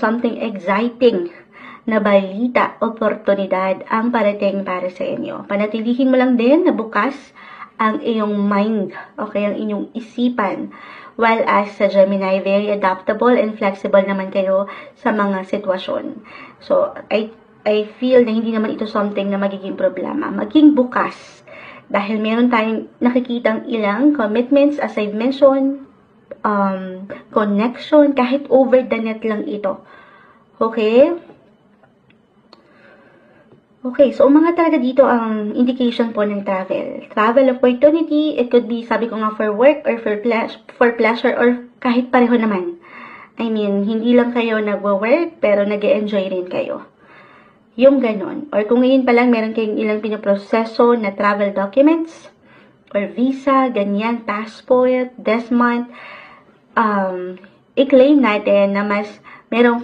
something exciting na balita, oportunidad ang parating para sa inyo. Panatilihin mo lang din na bukas ang iyong mind, okay, ang inyong isipan. While as sa Gemini, very adaptable and flexible naman kayo sa mga sitwasyon. So, I feel na hindi naman ito something na magiging problema. Maging bukas. Dahil meron tayong nakikitang ilang commitments, as I've mentioned, connection, kahit over the net lang ito. Okay? Okay, so mga talaga dito ang indication po ng travel. Travel opportunity, it could be, sabi ko nga, for work or for pleasure or kahit pareho naman. I mean, hindi lang kayo nagwo-work pero nag-e-enjoy rin kayo. Yung ganon. Or kung ngayon pa lang meron kayong ilang pinoproseso na travel documents or visa, ganyan, passport, this month, i-claim natin na mas merong